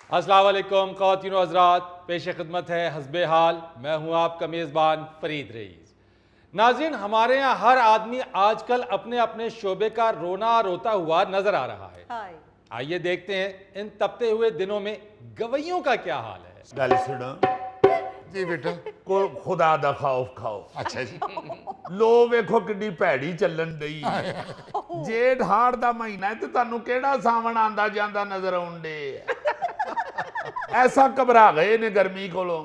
अस्सलाम वालेकुम ख़वातीन व हज़रात, पेश खिदमत है हस्बे हाल। मैं हूँ आपका मेज़बान फरीद रईस। नाज़रीन, हमारे यहाँ हर आदमी आजकल अपने अपने शोबे का रोना रोता हुआ नजर आ रहा है। आइए देखते हैं इन तपते हुए दिनों में गवैयों का क्या हाल है। गल सुनो जी बेटा। को खुदा दा खौफ खाओ। अच्छा जी। लो वेखो किड्डी भैड़ी चलन दई। जेठ हाड़ दा महीना है ते तुहानू केड़ा सावन आंदा जांदा नजर आउंदे। ऐसा घबरा गए ने गर्मी कोलों।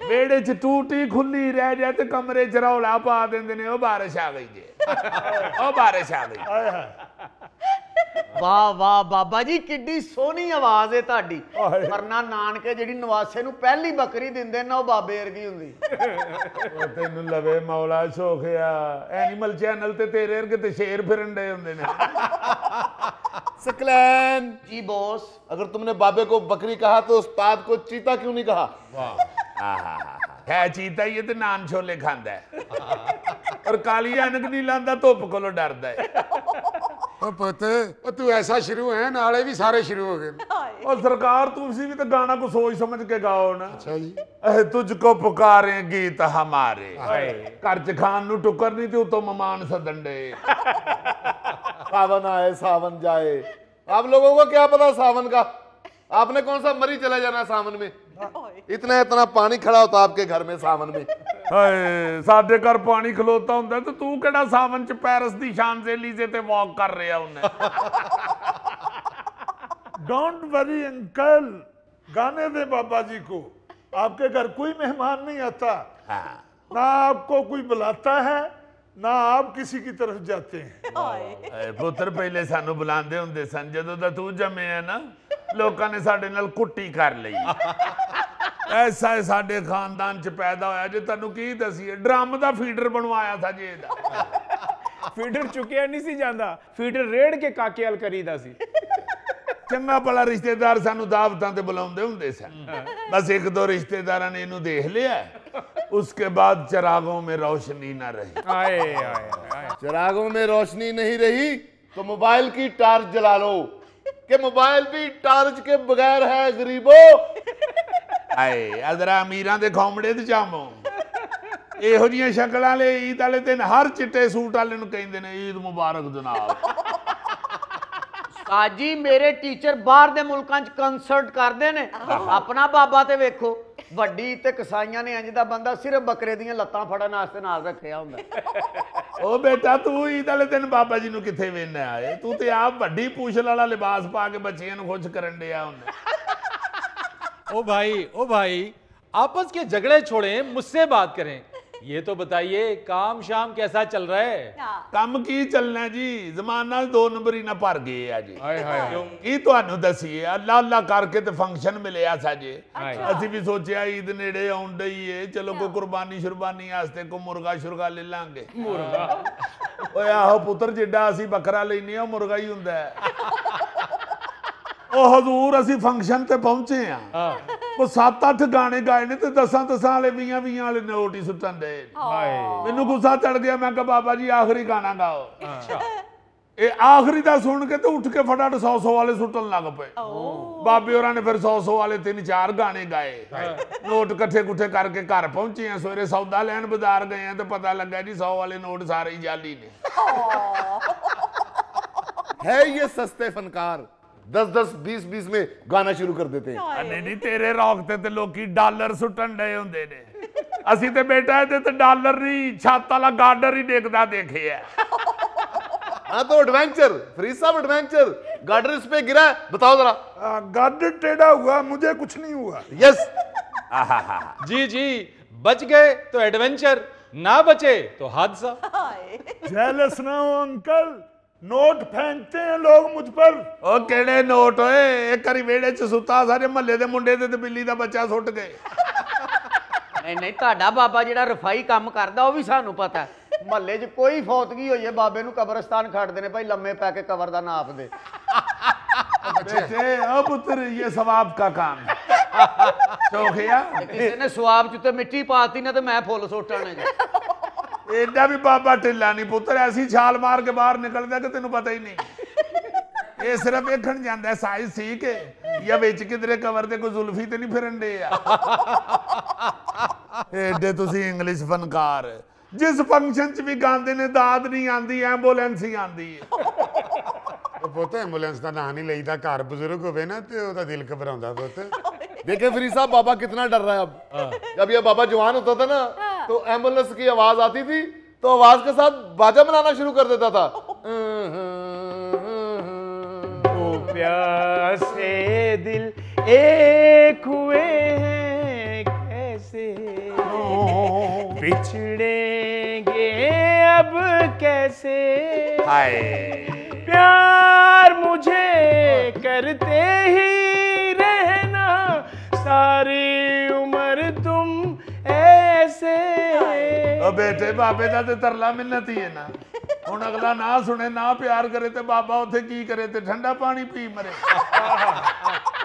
वेड़े च टूटी खुली रह जाए ते कमरे च रौला पा देंदे ने, ओ बारिश आ गई जे, ओ बारिश आ गई। वाह वाह बाबा जी, किड्डी सोहनी आवाज है ताड़ी। वरना नानके जिहड़ी नवासे नूं पहली बकरी दिंदे ना, ओ बाबे वर्गी हुंदी। ओ तैनू लवे मौला शोखिया, एनिमल चैनल ते तेरे वर्गे ते शेर फिरन डे हुंदे ने। सकलैन जी बॉस। अगर तुमने बाबे को बकरी कहा तो उस्ताद को चीता क्यों नहीं कहा? है चीता ही है ते नान छोले खांदा है और काली ऐनक नहीं लांदा, धुप कोलों डरदा है। पुत तू ऐसा शुरू है, नाले भी सारे शुरू हो गए। और सरकार तुसी भी तो गाना को सोच समझ के गाओ ना। अच्छा जी। तुझको पुकारे गीत हमारे, घर च खान नू टुकर नहीं ते उतो मेहमान सदन डे। सावन आए सावन जाए, आप लोगों को क्या पता सावन का? आपने कौन सा मरी चला जाना सावन में? इतना इतना पानी खड़ा होता आपके घर में सावन में। हाय साडे घर पानी खलोता हुंदा ते तू केड़ा सावन च पेरिस दी शांज़ेलीज़े ते वॉक कर रहा हुंदा। डोंट वरी अंकल, गाने दे बाबा जी को। आपके घर कोई मेहमान नहीं आता, ना आपको कोई बुलाता है, ना आप किसी की तरफ जाते हैं। पुत्र पहले सानू बुलांदे हुंदे सन, जदों दा तू जम्मे है ना, लोकां ने साडे नाल कुट्टी कर लई। ऐसा है साडे खानदान च पैदा होया जे तैनू की दसीए, ड्रम दा फीडर बनवाया था जे दा। फीडर चुकिया नहीं सी जांदा, फीडर रेड़ के काके हल करीदा सी। चंगा भला रिश्तेदार सानू दावतां ते बुलाउंदे हुंदे सन। बस एक दो रिश्तेदारां ने इनू देख लिया, उसके बाद चिरागों में रोशनी ना रही। आए आए आए। चिरागों में रोशनी नहीं रही तो मोबाइल की टार्च जला लो, कि मोबाइल भी टार्च के बगैर है गरीबो। आए अदरा अमीरां दे खौमड़े ते जामो। ਇਹੋ ਜਿਹੀਆਂ ਸ਼ਕਲਾਂ ਵਾਲੇ ਈਦ ਵਾਲੇ ਦਿਨ ਹਰ ਚਿੱਟੇ ਸੂਟ ਵਾਲੇ ਨੂੰ ਕਹਿੰਦੇ ਨੇ ਈਦ ਮੁਬਾਰਕ ਜਨਾਬ। ਸਾਜੀ ਮੇਰੇ ਟੀਚਰ ਬਾਹਰ ਦੇ ਮੁਲਕਾਂ 'ਚ ਕੰਸਰਟ ਕਰਦੇ ਨੇ, ਆਪਣਾ ਬਾਬਾ ਤੇ ਵੇਖੋ, ਵੱਡੀ ਤੇ ਕਸਾਈਆਂ ਨੇ ਇੰਜ ਦਾ ਬੰਦਾ ਸਿਰਫ ਬੱਕਰੇ ਦੀਆਂ ਲੱਤਾਂ ਫੜਨ ਵਾਸਤੇ ਨਾਲ ਰੱਖਿਆ ਹੁੰਦਾ। ਉਹ ਬੇਟਾ ਤੂੰ ਈਦ ਵਾਲੇ ਦਿਨ ਬਾਬਾ ਜੀ ਨੂੰ ਕਿੱਥੇ ਵੇਖਣਾ ਹੈ? ਤੂੰ ਤੇ ਆਪ ਵੱਡੀ ਪੂਛਲ ਵਾਲਾ ਲਿਬਾਸ ਪਾ ਕੇ ਬੱਚਿਆਂ ਨੂੰ ਖੁਸ਼ ਕਰਨ ਡਿਆ ਹੁੰਦਾ। ओ भाई आपस के झगड़े छोड़ें, मुझसे बात करें। ये तो बताइए काम शाम कैसा चल रहा है? ਕੰਮ ਕੀ ਚੱਲਣਾ ਜੀ, ਜ਼ਮਾਨਾ 2 ਨੰਬਰੀ ਨਾ ਭਰ ਗਏ ਆ ਜੀ। हाय हाय हाय। ਕੀ ਤੁਹਾਨੂੰ ਦਸੀਏ, ਅੱਲਾ ਅੱਲਾ ਕਰਕੇ ਤੇ ਫੰਕਸ਼ਨ ਮਿਲਿਆ ਸਾਜੇ। ਅਸੀਂ ਵੀ ਸੋਚਿਆ ਈਦ ਨੇੜੇ ਆਉਣ ਡਈ ਏ, ਚਲੋ ਕੋਈ ਕੁਰਬਾਨੀ ਸ਼ੁਰਬਾਨੀ ਵਾਸਤੇ ਕੋ ਮੁਰਗਾ ਸ਼ੁਰਗਾ ਲੈ ਲਾਂਗੇ। ਮੁਰਗਾ ਓਏ ਆਹੋ ਪੁੱਤਰ, ਜਿੱਡਾ ਅਸੀਂ ਬੱਕਰਾ ਲੈਨੇ ਆ ਉਹ ਮੁਰਗਾ ਹੀ ਹੁੰਦਾ ਹੈ। ਉਹ ਹਜ਼ੂਰ ਅਸੀਂ ਫੰਕਸ਼ਨ ਤੇ ਪਹੁੰਚੇ ਆ, ਉਹ 7-8 ਗਾਣੇ ਗਾਏ ਨੇ ਤੇ 10 ਵਾਲੇ 20 ਵਾਲੇ ਨੋਟ ਹੀ ਸੁੱਟਣ ਦੇ। ਮੈਨੂੰ ਗੁੱਸਾ ਚੜ ਗਿਆ, ਮੈਂ ਕਿਹਾ ਬਾਬਾ ਜੀ ਆਖਰੀ ਗਾਣਾ ਗਾਓ। ਇਹ ਆਖਰੀ ਦਾ ਸੁਣ ਕੇ ਤੇ ਉੱਠ ਕੇ ਫਟਾਫਟ 100 ਵਾਲੇ ਸੁੱਟਣ ਲੱਗ ਪਏ। ਬਾਬੇ ਹੋਰਾਂ ਨੇ ਫਿਰ 100 ਵਾਲੇ 3-4 ਗਾਣੇ ਗਾਏ, ਨੋਟ ਇਕੱਠੇ ਕੁੱਠੇ ਕਰਕੇ ਘਰ ਪਹੁੰਚੇ ਆ। ਸਵੇਰੇ ਸੌਦਾ ਲੈਣ ਬਾਜ਼ਾਰ ਗਏ ਆ ਤੇ ਪਤਾ ਲੱਗਾ ਜੀ 100 ਵਾਲੇ ਨੋਟ ਸਾਰੇ ਹੀ ਜਾਲੀ ਨੇ। है ये सस्ते फनकार 10-10 20-20 में गाना शुरू कर देते हैं। ਨਹੀਂ ਨਹੀਂ, ਤੇਰੇ ਰੌਕ ਤੇ ਲੋਕੀ ਡਾਲਰ ਸੁੱਟਣ ਡਏ ਹੁੰਦੇ ਨੇ। ਅਸੀਂ ਤੇ ਬੇਟਾ ਇਹਦੇ ਤੇ ਡਾਲਰ ਨਹੀਂ, ਛੱਤ ਵਾਲਾ ਗਾਰਡਰ ਹੀ ਡੇਕਦਾ ਦੇਖਿਆ। हाँ तो एडवेंचर फ्री साहब, एडवेंचर गार्डर इस पे गिरा है, बताओ जरा। गार्ड टेढ़ा हुआ, मुझे कुछ नहीं हुआ। यस जी जी, बच गए तो एडवेंचर, ना बचे तो हादसा। जेलस ना हो अंकल, नोट फेंकते हैं लोग मुझ पर। ਉਹ ਕਿਹੜੇ ਨੋਟ ਓਏ? ਇੱਕ ਵਾਰੀ ਵਿਹੜੇ 'ਚ ਸੁੱਤਾ, ਸਾਰੇ ਮਹੱਲੇ ਦੇ ਮੁੰਡੇ ਤੇ ਬਿੱਲੀ ਦਾ ਬੱਚਾ ਸੁੱਟ ਗਏ। ਨਹੀਂ ਨਹੀਂ, ਤੁਹਾਡਾ ਬਾਬਾ ਜਿਹੜਾ ਰਫਾਈ ਕੰਮ ਕਰਦਾ ਉਹ ਵੀ ਸਾਨੂੰ ਪਤਾ। ਮਹੱਲੇ 'ਚ ਕੋਈ ਫੌਤਗੀ ਹੋਈ ਹੈ, ਬਾਬੇ ਨੂੰ ਕਬਰਸਤਾਨ ਖੜਦੇ ਨੇ ਭਾਈ, ਲੰਮੇ ਪੈ ਕੇ ਕਬਰ ਦਾ ਨਾਪ ਦੇ। बेटे ओ पुत्र, ये सवाब का काम है। शौकिया ਕਿਸੇ ਨੇ ਸਵਾਬ 'ਚ ਤੇ ਮਿੱਟੀ ਪਾਤੀ ਨਾ ਤੇ ਮੈਂ ਫੁੱਲ ਸੁੱਟਣ ਨੇ ਜੀ। एडा भी बाबा ढिला नहीं पुत्र, ऐसी छाल मार के बाहर निकलता कि तेन पता ही नहीं। ये सिर्फ वेखण जांदा साइज ठीक है, या विच किधरे कवर ते कोई जुल्फी ते नहीं फिरन दे एडे तुसी इंग्लिश फनकार जिस फंक्शन च भी गांदे ने दाद नहीं आंदी एंबुलेंस ही आंदी है ਪੁੱਤ ਐਂਬੂਲੈਂਸ ਦਾ ਨਾਂ ਨਹੀਂ ਲਈਦਾ ਘਰ ਬਜ਼ੁਰਗ ਹੋਵੇ ਨਾ ਤੇ ਉਹਦਾ ਦਿਲ ਘਬਰਾਉਂਦਾ ਪੁੱਤ देखे फरीद साहब बाबा कितना डर रहा है अब जब ये बाबा जवान होता था ना तो एम्बुलेंस की आवाज आती थी तो आवाज के साथ बाजा बनाना शुरू कर देता था ओ प्यासे दिल एक हुए हैं कैसे बिछड़ेंगे अब कैसे हाय प्यार मुझे करते ही रहना सारी उम्र तुम ऐसे ओ बेटे बाबे दा ते तरला मिन्नत ही है ना हुण अगला ना सुने ना प्यार करे ते बाबा उथे की करे ते ठंडा पानी पी मरे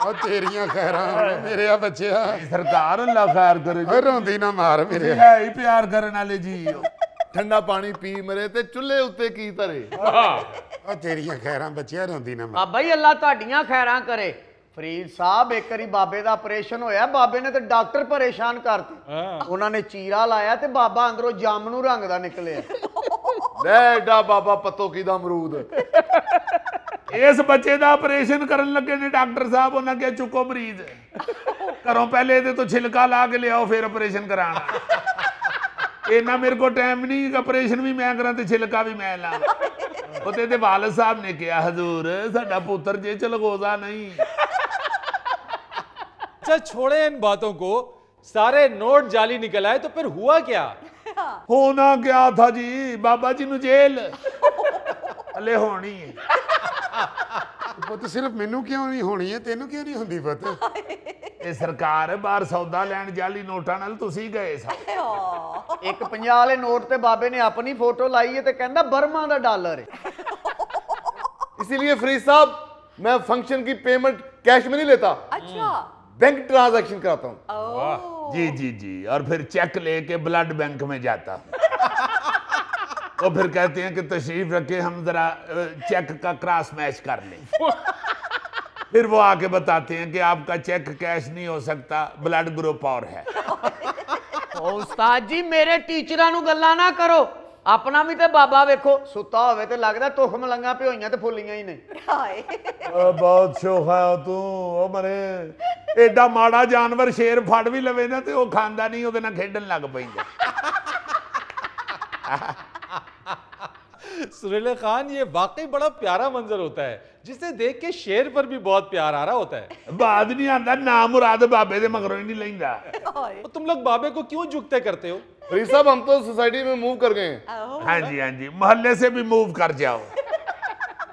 ਉਹ ਤੇਰੀਆਂ ਖੈਰਾਂ ਮੇਰੇ ਆ ਬੱਚਿਆ सरकार अल्लाह खैर करे ਓਏ ਰੋਂਦੀ ਨਾ ਮਾਰ ਮੇਰੇ है ही प्यार करने वाले जी हो ठंडा पानी पी मरे ते चुल्हे उत्ते की तरे ਉਹ ਤੇਰੀਆਂ ਖੈਰਾਂ ਬੱਚਿਆ ਰੋਂਦੀ ਨਾ ਮਾਰ ਬਾਬਾ ਜੀ ਅੱਲਾ ਤੁਹਾਡੀਆਂ ਖੈਰਾਂ ਕਰੇ ਫਰੀਦ ਸਾਹਿਬ ਇੱਕ ਵਾਰੀ ਬਾਬੇ ਦਾ ਆਪਰੇਸ਼ਨ ਹੋਇਆ ਬਾਬੇ ਨੇ ਤੇ ਡਾਕਟਰ ਪਰੇਸ਼ਾਨ ਕਰਤੇ ਉਹਨਾਂ ਨੇ ਚੀਰਾ ਲਾਇਆ ਤੇ ਬਾਬਾ ਅੰਦਰੋਂ ਜਾਮਨੂ ਰੰਗ ਦਾ ਨਿਕਲਿਆ ले एडा बाबा पत्तो की दा अमरूद इस बच्चे का ऑपरेशन करन लगे ने डॉक्टर साहब उन्हें क्या चुको मरीज घरों पहले ये तो छिलका ला के लियाओ फिर ऑपरेशन कराना इन्ना मेरे को टाइम नहीं ऑपरेशन भी मैं करा ते छिलका भी मैं ला उते ते वालिद साहब ने कहा हजूर साडा पुत्र जे चलगोजा नहीं अच्छा छोड़े इन बातों को सारे नोट जाली निकल आए तो फिर हुआ क्या होना क्या था जी बाबा जी नु जेल हले होनी है ਪੁੱਤ ਸਿਰਫ ਮੈਨੂੰ ਕਿਉਂ ਨਹੀਂ ਹੋਣੀ ਹੈ ਤੈਨੂੰ ਕਿਉਂ ਨਹੀਂ ਹੁੰਦੀ ਪੁੱਤ ਇਹ ਸਰਕਾਰ ਬਾਹਰ ਸੌਦਾ ਲੈਣ ਜਾਲੀ ਨੋਟਾਂ ਨਾਲ ਤੁਸੀਂ ਗਏ ਸਾ ਇੱਕ 50 ਵਾਲੇ ਨੋਟ ਤੇ ਬਾਬੇ ਨੇ ਆਪਣੀ ਫੋਟੋ ਲਾਈ ਹੈ ਤੇ ਕਹਿੰਦਾ ਬਰਮਾ ਦਾ ਡਾਲਰ ਹੈ इसीलिए फरीद साहब मैं फंक्शन की पेमेंट कैश में नहीं लेता अच्छा बैंक ट्रांजैक्शन कराता हूँ ओह जी जी जी और फिर चेक लेके ब्लड बैंक में जाता वो फिर कहते हैं कि तशरीफ रखे हम जरा चेक का क्रॉस मैच कर लें फिर वो आके बताते हैं कि आपका चेक कैश नहीं हो सकता ब्लड ग्रुप और है ਉਹ ਉਸਤਾਦ ਜੀ ਮੇਰੇ ਟੀਚਰਾਂ ਨੂੰ ਗੱਲਾਂ ਨਾ ਕਰੋ ਆਪਣਾ ਵੀ ਤੇ ਬਾਬਾ ਵੇਖੋ ਸੁੱਤਾ ਹੋਵੇ ਤੇ ਲੱਗਦਾ ਤੁਖ ਮਲੰਗਾ ਭਿਓਈਆਂ ਤੇ ਫੁੱਲੀਆਂ ਹੀ ਨੇ हाय बहुत शोखा हो तू ओ मरे एडा माड़ा जानवर शेर फड़ भी लवे ना ते वो खांदा नहीं ओदे नाल खेडन लग पैंदा सुरीले खान ये वाकई बड़ा प्यारा मंजर होता है जिसे देख के शेर पर भी बहुत प्यार आ रहा होता है बात नहीं आंदा ना मुराद बाबे दे मगरों ही नहीं लैंदा तो तुम लोग बाबे को क्यों झुकते करते हो फरीद साहब हम तो सोसाइटी में मूव कर गए हैं हाँ जी मोहल्ले से भी मूव कर जाओ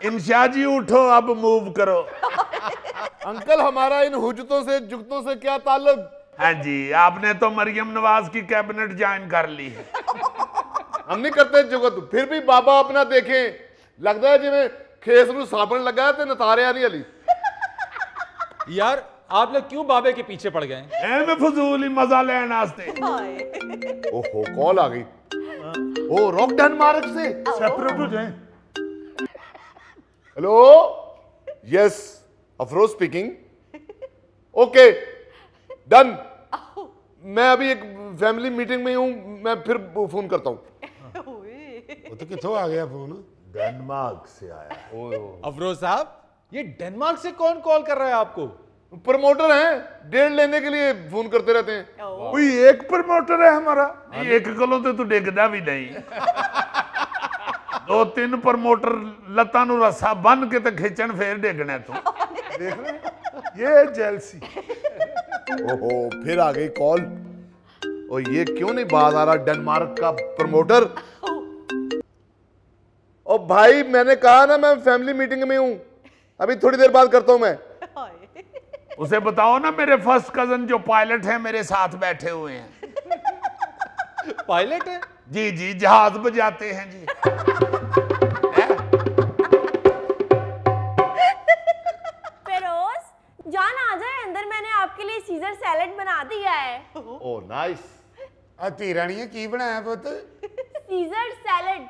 इंशा जी उठो अब मूव करो अंकल हमारा इन हुजतों से जुगतों से क्या ताल्लुक हाँ जी आपने तो मरियम नवाज की कैबिनेट ज्वाइन कर ली है हम नहीं करते जुगत फिर भी बाबा अपना देखें लगता है जिवें खेस नूं साबण लगा है ते नतारिया नहीं हली यार आप लोग क्यों बाबे के पीछे पड़ गए एवें फजूल ही मजा लेने वास्ते ओहो कॉल आ गई ओ रॉक डेनमार्क से सेपरेट हो जाए hello yes Afroz speaking okay done मैं अभी एक फैमिली मीटिंग में हूं मैं फिर फोन करता हूं ਪੁੱਤ ਕਿੱਥੋਂ ਆ ਗਿਆ ਫੋਨ डेनमार्क से आया अफरोज साहब ये डेनमार्क से कौन कॉल कर रहा है आपको प्रमोटर हैं डेढ़ लेने के लिए फोन करते रहते हैं कोई एक प्रमोटर है हमारा एक किलो तो तू डिगदा भी नहीं 2-3 प्रमोटर लत्तां नूं रस्सा बन के ते खिंचण फिर डिगना तू देख रहे हैं? ये है जेलसी ओहो फिर आ गई कॉल और ये क्यों नहीं बात आ रहा डेनमार्क का प्रमोटर ओ भाई मैंने कहा ना मैं फैमिली मीटिंग में हूं अभी थोड़ी देर बाद करता हूं मैं उसे बताओ ना मेरे फर्स्ट कजन जो पायलट है मेरे साथ बैठे हुए हैं पायलट है जी जी जहाज बजाते हैं जी फेरोज जान आ जाए अंदर मैंने आपके लिए सीजर सैलेड बना दिया है ओ नाइस ਆ ਧੀ ਰਾਣੀਏ ਕੀ ਬਣਾਇਆ ਪੁੱਤ सीजर सैलेड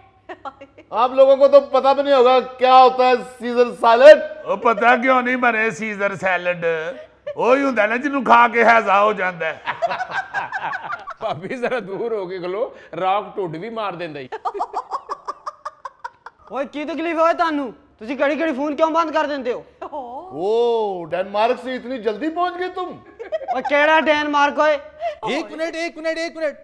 आप लोगों को तो पता भी नहीं होगा क्या होता है सीजर सैलेड। ਉਹ ਪਤਾ ਕਿਉਂ ਨਹੀਂ ਬਣੇ ਸੀਜ਼ਰ ਸੈਲਡ? ਉਹ ਹੀ ਹੁੰਦਾ ਨਾ ਜਿਹਨੂੰ ਖਾ ਕੇ ਹੈਜ਼ਾ ਹੋ ਜਾਂਦਾ ਹੈ। ਭਾਬੀ ਜ਼ਰਾ ਦੂਰ ਹੋ ਕੇ ਖਲੋ, ਰਾਕ ਢੁੱਡ ਵੀ ਮਾਰ ਦਿੰਦਾ ਈ। ਓਏ ਕੀ ਤਕਲੀਫ ਹੋਏ ਤੁਹਾਨੂੰ? ਤੁਸੀਂ ਘੜੀ ਘੜੀ ਫੋਨ ਕਿਉਂ ਬੰਦ ਕਰ ਦਿੰਦੇ ਹੋ? ओ डेनमार्क से इतनी जल्दी पहुंच गए तुम? ਓਏ ਕਿਹੜਾ ਡੈਨਮਾਰਕ ਓਏ? एक मिनट एक मिनट एक मिनट,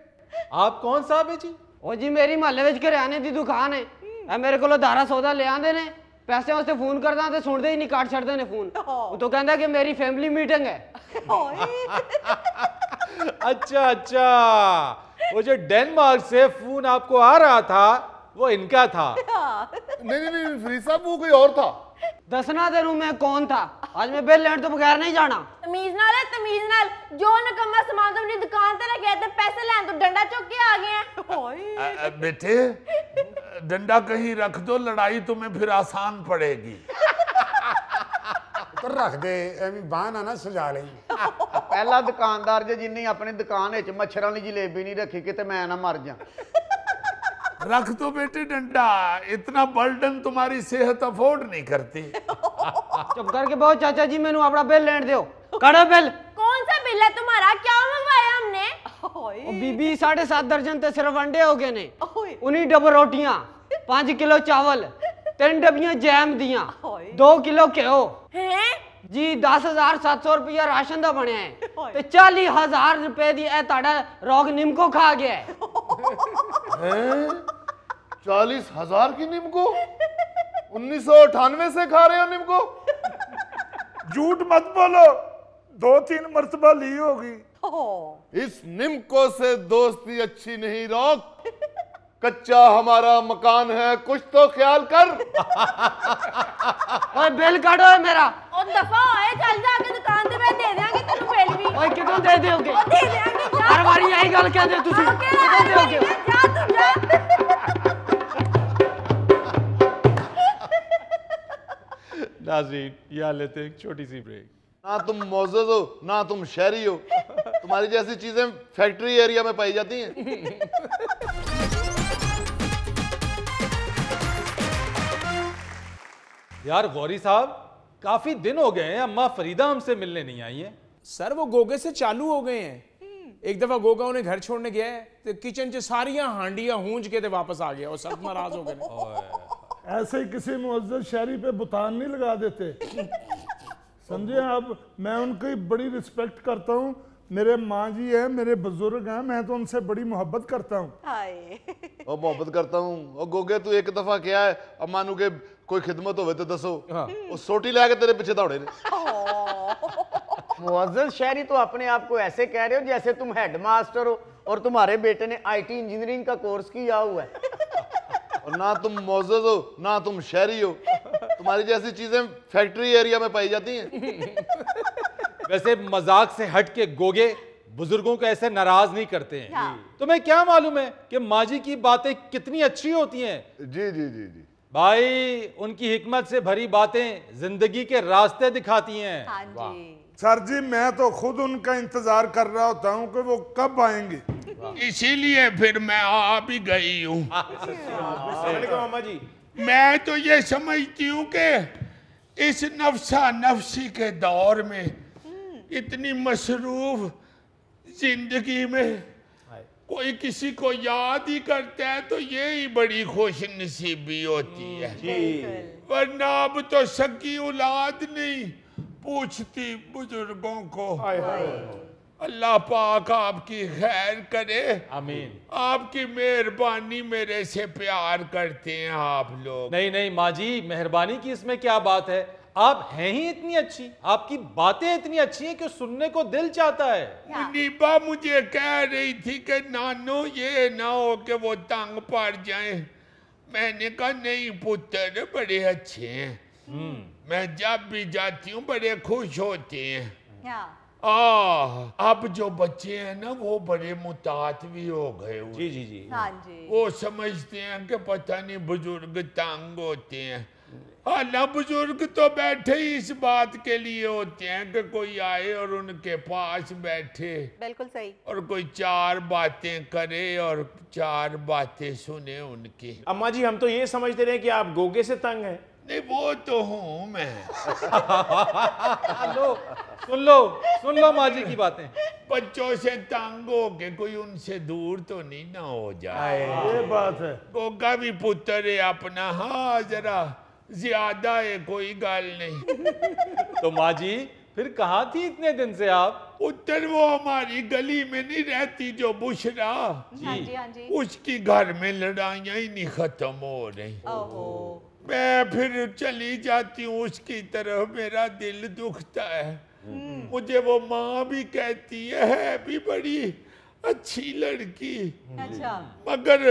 आप कौन साहब है जी? ਓ ਜੀ ਮੇਰੀ ਮਹੱਲੇ ਵਿੱਚ ਕਰਿਆਨੇ ਦੀ ਦੁਕਾਨ ਹੈ। ਇਹ ਮੇਰੇ ਕੋਲੋਂ ਧਾਰਾ ਸੌਦਾ ਲੈ ਆਂਦੇ ਨੇ, ਪੈਸੇ ਵਾਸਤੇ ਫੋਨ ਕਰਦਾ ਤੇ ਸੁਣਦੇ ਹੀ ਨਹੀਂ, ਕੱਟ ਛੱਡਦੇ ਨੇ ਫੋਨ। ਉਹ ਤਾਂ ਕਹਿੰਦਾ ਕਿ ਮੇਰੀ ਫੈਮਿਲੀ ਮੀਟਿੰਗ ਹੈ। अच्छा अच्छा, वो जो डेनमार्क से फोन आपको आ रहा था वो इनका था। नहीं फरीद साहब वो कोई और था। ਦੱਸਣਾ ਤੈਨੂੰ ਮੈਂ ਕੌਣ ਥਾ। ਅੱਜ ਮੈਂ ਬਿੱਲ ਲੈਣ ਤੋਂ ਬਗੈਰ ਨਹੀਂ ਜਾਣਾ। ਤਮੀਜ਼ ਨਾਲ ਹੈ, ਤਮੀਜ਼ ਨਾਲ। ਜੋ ਨਕਮਾ ਸਮਾਨ ਤੋਂ ਆਪਣੀ ਦੁਕਾਨ ਤੇ ਰੱਖਿਆ ਤੇ ਪੈਸੇ ਲੈਣ ਤੋਂ ਡੰਡਾ ਚੁੱਕ ਕੇ ਆ गए हैं। बेटे डंडा कहीं रख दो, लड़ाई तुम्हें फिर आसान पड़ेगी। ਤਾਂ ਰੱਖ ਦੇ ਐਵੇਂ ਬਾਹ ਨਾ ਸਜਾ ਲਈ। ਪਹਿਲਾ ਦੁਕਾਨਦਾਰ ਜੇ ਜਿੰਨੀ ਆਪਣੀ ਦੁਕਾਨ ਵਿੱਚ ਮੱਛਰਾਂ ਦੀ ਜਲੇਬੀ ਨਹੀਂ ਰੱਖੀ ਕਿਤੇ ਮੈਂ ਨਾ ਮਰ ਜਾ। रख दो बेटे डंडा, इतना बर्डन तुम्हारी सेहत अफोर्ड नहीं करती। चुप करके बहुत चाचा जी मैंने अपना बिल लेने दो। कड़ो बिल। कौन सा बिल है तुम्हारा? क्या मंगवाया हमने? ओ बीबी 7.5 दर्जन ते सिर्फ अंडे हो गए ने, 19 डबल रोटियां, 5 किलो चावल, 3 डबियां जैम दियां, 2 किलो घ्यो हैं? जी 10,700 रुपया राशन दा बनया है ते 40,000 रुपए दी ए ताड़ा रोग निम्को खा गया है। 40,000 की निम्को? 1998 से खा रहे हो निम्को? झूठ मत बोलो, 2-3 मर्तबा ली होगी। इस निम्को से दोस्ती अच्छी नहीं रॉक, कच्चा हमारा मकान है, कुछ तो ख्याल कर। ओए बिल काटो मेरा। ओ दफा होए, चल जा के दुकान ते मैं दे देंगे तेनु बिल भी। ओए कितों दे दोगे? ओ दे देंगे जा। हर बारी यही गल कहदे तुसी। कितों दोगे? जा तू जा। नाज़रीन, यहाँ लेते हैं एक छोटी सी ब्रेक। ना तुम मोअज़्ज़ज़ हो ना तुम शहरी हो, तुम्हारी जैसी चीजें फैक्ट्री एरिया में पाई जाती हैं। यार गौरी साहब, काफी दिन हो गए हैं, अम्मा फरीदा हमसे मिलने नहीं आई है। सर वो गोगे से चालू हो गए हैं। एक दफा गोगा उन्हें घर छोड़ने गया है तो किचन च सारियां हांडियां हूंज के ते वापस आ गया और सब नाराज हो गए। ऐसे ही किसी मुअज्जज शहरी पे बुतान नहीं लगा देते। समझे? अब मैं उनकी बड़ी रिस्पेक्ट करता हूँ, मेरे माँ जी हैं, मेरे बुजुर्ग हैं, मैं तो उनसे बड़ी मोहब्बत करता हूँ। और मोहब्बत करता हूँ। और गोगे तू एक दफा क्या है, अब मानू के कोई खिदमत होवे तो दसो। वो सोटी लगा के तेरे पीछे दौड़े ने। मुअज्जज शहरी तो अपने आप को ऐसे कह रहे हो जैसे तुम हेडमास्टर हो और तुम्हारे बेटे ने आईटी इंजीनियरिंग का कोर्स किया हुआ है। और ना तुम मुअज्जज़ हो ना तुम शहरी हो, तुम्हारी जैसी चीजें फैक्ट्री एरिया में पाई जाती हैं। वैसे मजाक से हट के गोगे बुजुर्गों को ऐसे नाराज नहीं करते हैं। तुम्हें क्या मालूम है कि माँ जी की बातें कितनी अच्छी होती हैं। जी जी जी जी भाई, उनकी हिकमत से भरी बातें जिंदगी के रास्ते दिखाती हैं। हाँ जी। सर जी मैं तो खुद उनका इंतजार कर रहा होता हूँ कि वो कब आएंगे। इसीलिए फिर मैं आ भी गई हूँ। मामा जी मैं तो ये समझती हूँ कि इस नफ्सा नफ्सी के दौर में इतनी मसरूफ जिंदगी में कोई किसी को याद ही करता है तो ये ही बड़ी खुश नसीबी होती है। वरना अब तो सगी औलाद नहीं पूछती बुजुर्गों को। अल्लाह पाक आपकी खैर करे। आमीन। आपकी मेहरबानी, मेरे से प्यार करते हैं आप लोग। नहीं नहीं माँ जी, मेहरबानी की इसमें क्या बात है। आप हैं ही इतनी अच्छी, आपकी बातें इतनी अच्छी हैं कि सुनने को दिल चाहता है। मुनीबा मुझे कह रही थी कि नानो ये ना हो कि वो तंग पड़ जाए। मैंने कहा नहीं पुत्र, बड़े अच्छे हैं। मैं जब भी जाती हूँ बड़े खुश होते हैं। अब जो बच्चे हैं ना वो बड़े मुतातवी हो गए हुए। जी जी जी हाँ जी। वो समझते हैं कि पता नहीं बुजुर्ग तंग होते हैं। ना बुजुर्ग तो बैठे ही इस बात के लिए होते हैं कि कोई आए और उनके पास बैठे, बिल्कुल सही, और कोई 4 बातें करे और 4 बातें सुने उनकी। अम्मा जी हम तो ये समझते रहे कि आप गोगे से तंग हैं। नहीं वो तो हूँ मैं। लो सुन लो माँ जी की बातें। बच्चों से तंग हो के कोई उनसे दूर तो नहीं ना हो जाए। ये बात है। गोगा भी पुत्र है अपना, हाँ जरा ज्यादा है, कोई गल नहीं। तो माँ जी फिर कहाँ थी इतने दिन से आप? पुत्र वो हमारी गली में नहीं रहती जो बुशरा, हाँ जी हाँ जी, उसकी घर में लड़ाइयाँ ही नहीं खत्म हो रही। ओहो, मैं फिर चली जाती हूँ उसकी तरफ, मेरा दिल दुखता है। मुझे वो माँ भी कहती है भी बड़ी अच्छी लड़की, अच्छा, मगर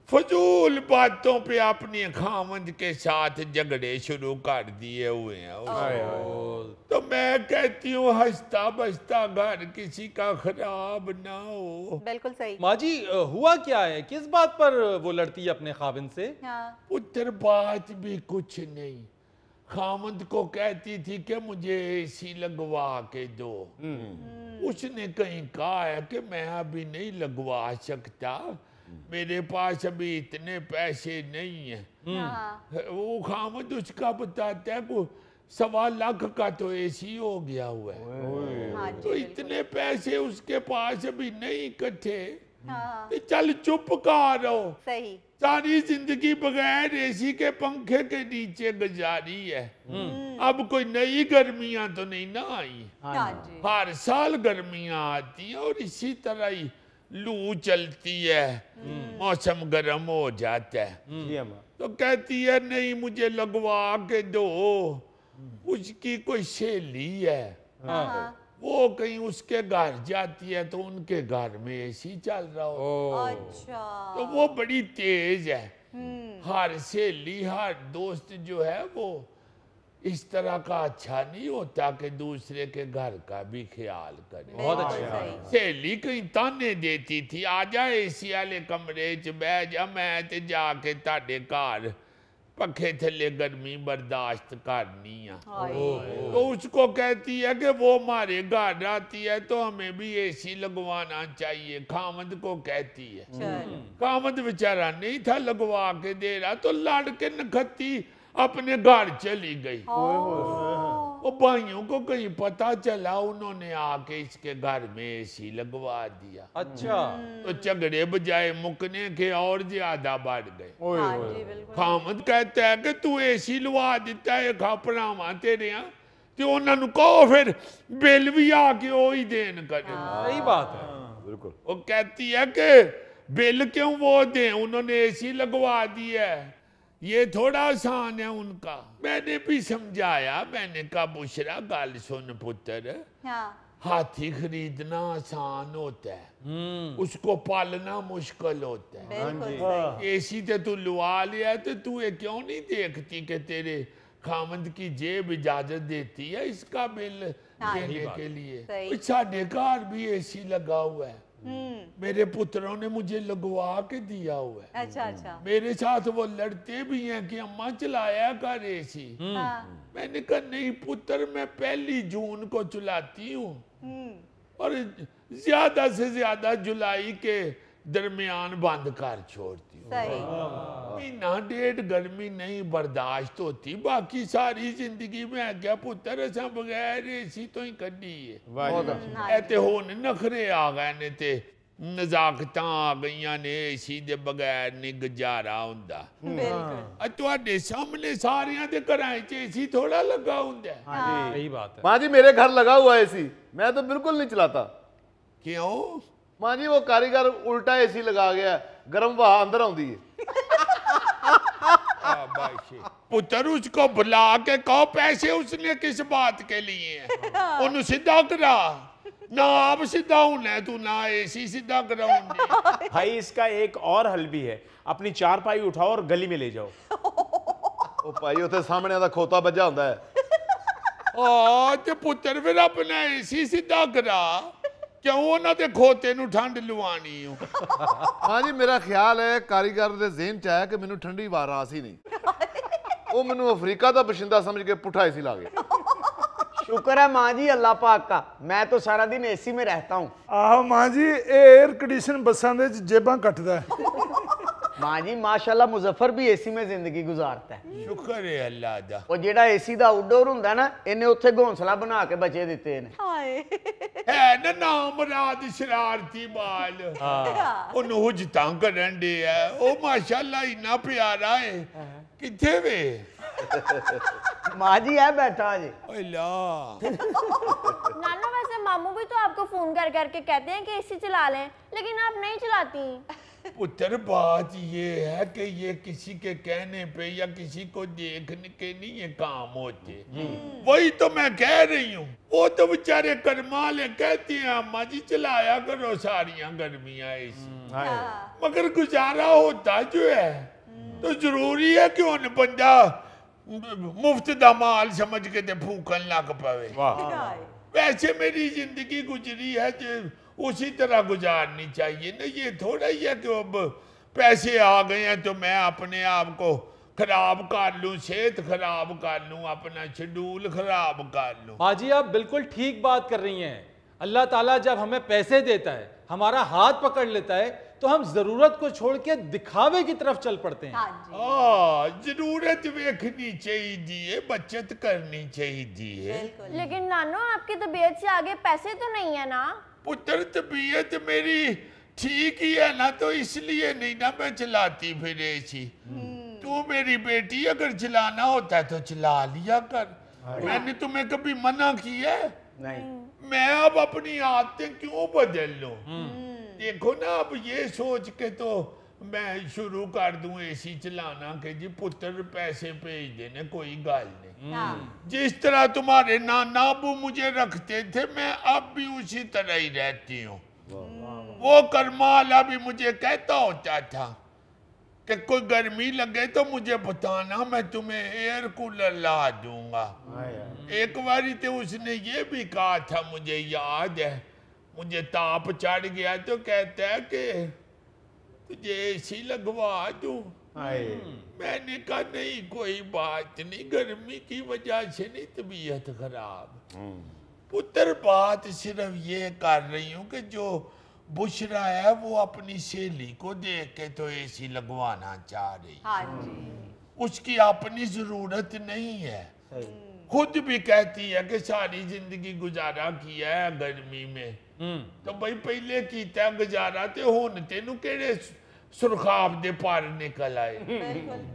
फजूल बातों पे अपने खामंद के साथ झगड़े शुरू कर दिए हुए हैं उसने। तो मैं कहती हूँ हंसता बसता घर किसी का खराब ना हो। बिल्कुल सही। माँ जी हुआ क्या है, किस बात पर वो लड़ती है अपने खाविंद से? हाँ, पुत्र बात भी कुछ नहीं, खामंद को कहती थी कि मुझे एसी लगवा के दो। उसने कहीं कहा है कि मैं अभी नहीं लगवा सकता, मेरे पास अभी इतने पैसे नहीं है। हाँ, वो खामद उसका बताता है वो 1.25 लाख का तो एसी हो गया हुआ है। हाँ जी, तो इतने पैसे उसके पास अभी नहीं इकट्ठे। हाँ, तो चल चुप कर रहो, सही, सारी जिंदगी बगैर एसी के पंखे के नीचे गुजारी है। अब कोई नई गर्मियां तो नहीं ना आई, हाँ जी, हर साल गर्मियां आती हैं और इसी तरह ही लू चलती है, मौसम गर्म हो जाता है। जी अम्मा। तो कहती है नहीं मुझे लगवा के दो। उसकी कोई सहेली है, हाँ, वो कहीं उसके घर जाती है तो उनके घर में एसी चल रहा हो। अच्छा, तो वो बड़ी तेज है। हर सहेली हर दोस्त जो है वो इस तरह का अच्छा नहीं होता कि दूसरे के घर का भी ख्याल करे। बहुत बिल्कुल अच्छा। सही, सहेली कहीं ताने देती थी, आजा एसी वाले कमरे च बह जा, मैं ते जाके ताडे घर पखे थले गर्मी बर्दाश्त करनी आ। हाय, तो उसको कहती है कि वो हमारे घर आती है तो हमें भी एसी लगवाना चाहिए, खामद को कहती है। चलो, खामद बेचारा नहीं था लगवा के दे रहा, तो लड़ के नखत्ती अपने घर चली गई। वो भाइयों को कहीं पता चला, उन्होंने आके इसके घर में एसी लगवा दिया। अच्छा, तो झगड़े बजाय मुकने के और ज्यादा बढ़ गए। हाँ जी, बिल्कुल, खामद कहता है कि तू एसी लवा दिता है खा भरावां तेरे तो उन्होंने कहो फिर बिल भी आके वो ही देन करे। सही बात है। बिल्कुल। वो कहती है कि बिल क्यों वो दें, उन्होंने एसी लगवा दी है, ये थोड़ा आसान है उनका। मैंने भी समझाया, मैंने कहा बुशरा गल सुन पुत्र, हाँ, हाथी खरीदना आसान होता है, उसको पालना मुश्किल होता है। बिल्कुल सही, एसी ते तू लुआ लिया तो तू ये क्यों नहीं देखती कि तेरे खामंद की जेब इजाजत देती है इसका बिल हाँ, देने के लिए। सही। साढ़े घर भी एसी लगा हुआ है, मेरे पुत्रों ने मुझे लगवा के दिया हुआ है। अच्छा अच्छा, मेरे साथ वो लड़ते भी हैं कि अम्मा चलाया कर एसी। हाँ, मैंने कहा नहीं पुत्र, मैं 1 जून को चलाती हूँ और ज्यादा से ज्यादा जुलाई के दरमियान बंद कर छोड़ती हूँ। सही, महीना 1.5 गर्मी नहीं बर्दाश्त होती, बाकी सारी जिंदगी में क्या पुत्र असा बगैर एसी तो ही कड्डी है। हाँ ते होने नखरे आ गए ने ते नजाकतां आ गईयां ने, एसी दे बगैर नहीं गुजारा हुंदा। बिल्कुल, तुहाडे सामने सारियां दे घरां च एसी थोड़ा लगा हुंदा है। हाँ, सही बात है। माँ जी मेरे घर लगा हुआ है एसी, मैं तो बिल्कुल नहीं चलाता। क्यों? माँ जी वो कारीगर उल्टा एसी लगा गया, गर्म हवा अंदर आती है। पुत्र उसको बुला के कहो पैसे उसने किस बात के लिए हैं, उन्हें सीधा करा ना, आप सीधा होना है तू ना एसी सीधा कराऊंगी। भाई इसका एक और हल भी है, अपनी चारपाई उठाओ और गली में ले जाओ। ਉਹ ਭਾਈ ਉੱਥੇ ਸਾਹਮਣੇ ਦਾ ਖੋਤਾ ਵੱਜਾ ਹੁੰਦਾ ਹੈ। ਤੇ ਪੁੱਤਰ ਫਿਰ ਆਪਣਾ ਏਸੀ ਸਿੱਧਾ ਕਰਾ, ਕਿਉਂ ਉਹਨਾਂ ਦੇ ਖੋਤੇ ਨੂੰ ਠੰਡ ਲਵਾਣੀ ਹੋ। हाँ जी मेरा ख्याल है कारीगर ਦੇ ਜ਼ਿਹਨ ਚ ਆਇਆ ਕਿ ਮੈਨੂੰ ਠੰਡੀ ਹਵਾ ਰਾਸ ਹੀ ਨਹੀਂ। वो मैनू अफ्रीका का बशिंदा समझ के पुठा एसी ला गया। शुक्र है माँ जी अल्लाह पाक का, मैं तो सारा दिन एसी में रहता हूँ। आहो माँ जी एयर कंडीशन बसां दे जेबां कटदा है। माँ जी माशाल्लाह मुजफ्फर भी एसी में जिंदगी गुजारता है। शुक्र है अल्लाह दा। वो जेड़ा एसी दा आउटडोर हुंदा ना, इन्हें उत्थे घोंसला बना के बचे दिते ने। है ना नाम रात शरारती बाल ओनू हुजतां करन दे है। ओ माशाल्लाह इन्ना प्यारा है। किथे वे? माँ जी है बैठा जी। नाना वैसे मामू भी तो आपको फोन कर करके कहते हैं कि एसी चला लें, लेकिन आप नहीं चलाती। पुत्र बात ये है कि ये किसी के कहने पे या किसी को देखने के नहीं ये काम होते। वही तो मैं कह रही हूँ, वो तो बेचारे करमाले कहती हैं अम्मा जी चलाया करो सारियां गर्मियां एसी, मगर गुजारा होता जो है तो जरूरी है कि उन बंदा मुफ्त दा माल समझ के ते फूकन लग पवे। वैसे मेरी जिंदगी गुजरी है जो उसी तरह गुजारनी चाहिए ना। ये थोड़ा ही है कि अब पैसे आ गए हैं तो मैं अपने आप को खराब कर लूं, सेहत खराब कर लूं, अपना शेड्यूल खराब कर लूं। माँ जी आप बिल्कुल ठीक बात कर रही हैं। अल्लाह ताला जब हमें पैसे देता है, हमारा हाथ पकड़ लेता है, तो हम जरूरत को छोड़ के दिखावे की तरफ चल पड़ते हैं। जरूरत देखनी चाहिए, बचत करनी चाहिए। लेकिन नानो आपकी तबीयत से आगे पैसे तो नहीं है ना। पुत्र तबीयत मेरी ठीक ही है ना, तो इसलिए नहीं ना मैं चलाती फिर एसी। तू मेरी बेटी अगर चलाना होता है तो चला लिया कर। मैंने तुम्हें कभी मना किया? नहीं। मैं अब अपनी आदतें क्यों बदल लूं? देखो ना, अब ये सोच के तो मैं शुरू कर दूं एसी चलाना कि जी पुत्र पैसे भेज देने, कोई गल नहीं। जिस तरह तुम्हारे नाना अबू मुझे रखते थे मैं अब भी उसी तरह ही रहती हूँ। वो करमाला भी मुझे कहता होता था कि कोई गर्मी लगे तो मुझे बताना, मैं तुम्हें एयर कूलर ला दूंगा। एक बारी तो उसने ये भी कहा था, मुझे याद है, मुझे ताप चढ़ गया तो कहता है कि तुझे एसी लगवा दूं। मैंने कहा नहीं कोई बात नहीं, गर्मी की वजह से नहीं तबीयत खराब। पुत्र बात सिर्फ ये कर रही हूँ कि जो बुशरा है वो अपनी सहेली को देख के तो एसी लगवाना चाह रही है। उसकी अपनी जरूरत नहीं है। खुद भी कहती है कि सारी जिंदगी गुजारा किया है गर्मी में, तो भाई पहले कीता गुजारा ते हुन तेनू केड़े सुरखाब दे पार निकल आए।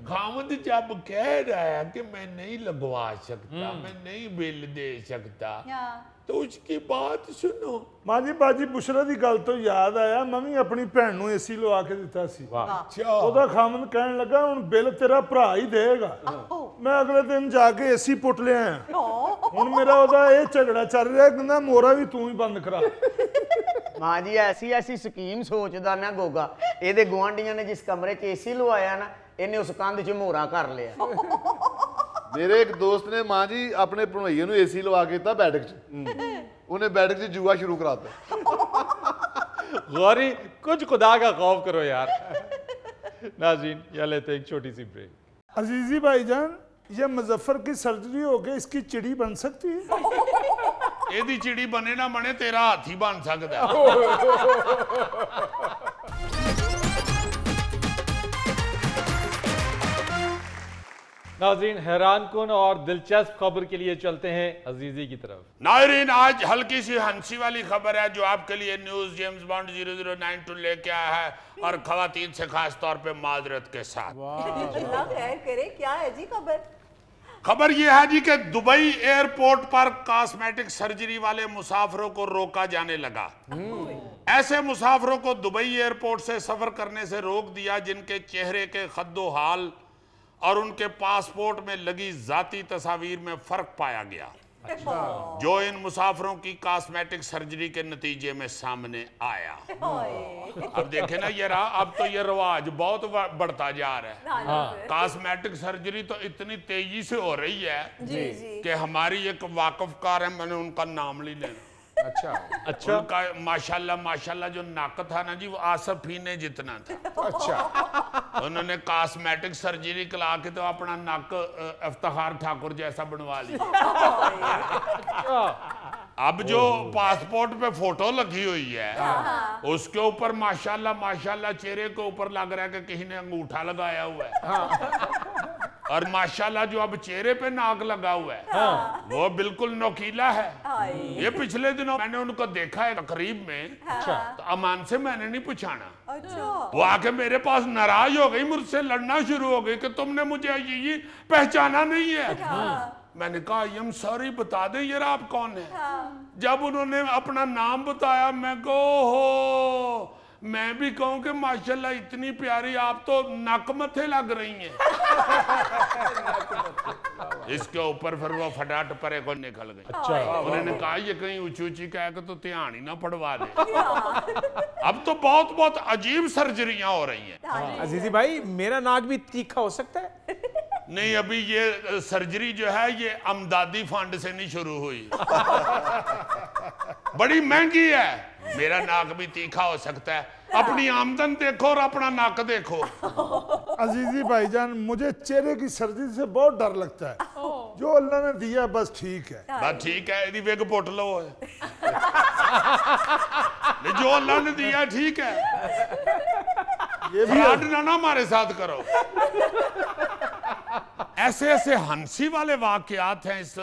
खामद जब कह रहा है कि मैं नहीं लगवा सकता, मैं नहीं बिल दे सकता, तो उसकी बात सुनो। माँ जी बाजी बुशरा की गल तो याद आया, मैं भी अपनी भैन नूं एसी लवा के दिता सी। ओदा खामद कहन लगा हुण बिल तेरा भरा ही देगा। मैं अगले दिन जाके एसी पुट लिया। हुण मेरा ओदा ये झगड़ा चल रहा, कहंदा मोरा भी तू ही बंद करा। माँ जी ऐसी ऐसी स्कीम सोचदा ना गोगा, ਇਹਦੇ ਗੁਆਂਢੀਆਂ ने जिस कमरे च एसी लवाया ना, इन्हें उस कंध च मोहरा कर लिया। मेरे एक दोस्त ने माँ जी अपने भणोइये नूं एसी लवा के दिता बैठक च, उन्हें बैठक च जुआ शुरू कराता। गौरी कुछ खुदा का खौफ करो यार। नाज़रीन यहाँ लेते हैं एक छोटी सी ब्रेक। अजीजी भाईजान, ये मुजफ्फर की सर्जरी हो गई, इसकी चिड़ी बन सकती है? एदी चिड़ी बने ना बने, तेरा हाथी बन सकता है। नाज़रीन हैरान कुन और दिलचस्प खबर के लिए चलते हैं अजीजी की तरफ। नाज़रीन आज हल्की सी हंसी वाली खबर है जो आपके लिए न्यूज जेम्स बॉन्ड 0092 लेके आया है, और खवातीन से खास तौर पे माजरत के साथ। अल्लाह खैर करे, क्या है जी खबर? खबर यह है जी कि दुबई एयरपोर्ट पर कॉस्मेटिक सर्जरी वाले मुसाफिरों को रोका जाने लगा। ऐसे मुसाफिरों को दुबई एयरपोर्ट से सफर करने से रोक दिया जिनके चेहरे के खद्दो हाल और उनके पासपोर्ट में लगी जाती तस्वीर में फर्क पाया गया, जो इन मुसाफिरों की कॉस्मेटिक सर्जरी के नतीजे में सामने आया। अब देखे ना ये रहा, अब तो ये रवाज बहुत बढ़ता जा रहा है। कॉस्मेटिक सर्जरी तो इतनी तेजी से हो रही है कि हमारी एक वाकफकार है, मैंने उनका नाम नहीं लेना, अच्छा। उनका माशाल्लाह माशाल्लाह जो नक था ना जी, वो आसफ फीने जितना था। अच्छा। उन्होंने कॉस्मेटिक सर्जरी करा के तो अपना नक इफ्तिखार ठाकुर जैसा बनवा लिया। अब जो पासपोर्ट पे फोटो लगी हुई है उसके ऊपर माशाल्लाह माशाल्लाह चेहरे के ऊपर लग रहा है कि किसी ने अंगूठा लगाया हुआ है। और माशाल्लाह जो अब चेहरे पे नाक लगा हुआ है वो बिल्कुल नोकीला है। ये पिछले दिनों मैंने उनको देखा है तकरीब में, तो अमान से मैंने नहीं पूछाना, वो आके मेरे पास नाराज हो गई, मुझसे लड़ना शुरू हो गई कि तुमने मुझे ये पहचाना नहीं है। मैंने कहा आई एम सॉरी, बता दें यार आप कौन है। जब उन्होंने अपना नाम बताया मैं को हो, मैं भी कहूं कि माशाल्लाह इतनी प्यारी, आप तो नक मथे लग रही हैं। इसके ऊपर फिर वो फटाट परे को निकल गई। अच्छा। उन्होंने कहा ये कहीं ऊंची ऊंची कह के तो ध्यान ही ना पड़वा दे। अब तो बहुत बहुत अजीब सर्जरियां हो रही हैं। अजीजी भाई मेरा नाक भी तीखा हो सकता है? नहीं, अभी ये सर्जरी जो है ये अमदादी फंड से नहीं शुरू हुई, बड़ी महंगी है। मेरा नाक भी तीखा हो सकता है। अपनी आमदन देखो और अपना नाक देखो। अजीजी भाईजान, मुझे चेहरे की सर्जरी से बहुत डर लगता है। जो अल्लाह ने दिया बस ठीक है। बस ठीक है, यदि वेग पुट लो। जो अल्लाह ने दिया ठीक है, ये भी फ्रॉड ना हमारे साथ करो। ऐसे ऐसे हंसी वाले वाकयात हैं इस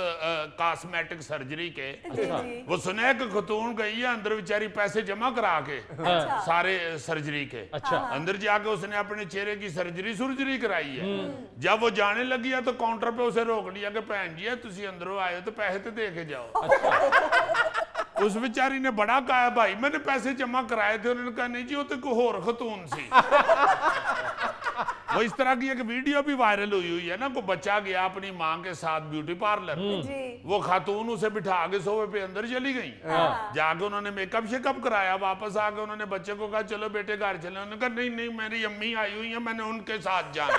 कॉस्मेटिक सर्जरी के। वो सुने कि खतून गई है अंदर बेचारी पैसे जमा करा के सारे सर्जरी के। अच्छा। अंदर जाके उसने अपने चेहरे की सर्जरी कराई है। जब वो जाने लगी है तो काउंटर पे उसे रोक लिया कि भैन जी तुसी अंदरों आए हो तो पैसे तो दे के जाओ। उस बेचारी ने बड़ा कहा भाई मैंने पैसे जमा कराए थे। उन्होंने कहा नहीं जी वो तो कोई होर खतून सी। वो इस तरह की एक वीडियो भी वायरल हुई है ना, को बच्चा गया अपनी माँ के साथ ब्यूटी पार्लर, वो खातून उसे बिठा के सोफे पे अंदर चली गई। जाके उन्होंने मेकअप शेकअप कराया, वापस आके उन्होंने बच्चे को कहा चलो बेटे घर चले। उन्होंने कहा नहीं नहीं मेरी अम्मी आई हुई है, मैंने उनके साथ जाना।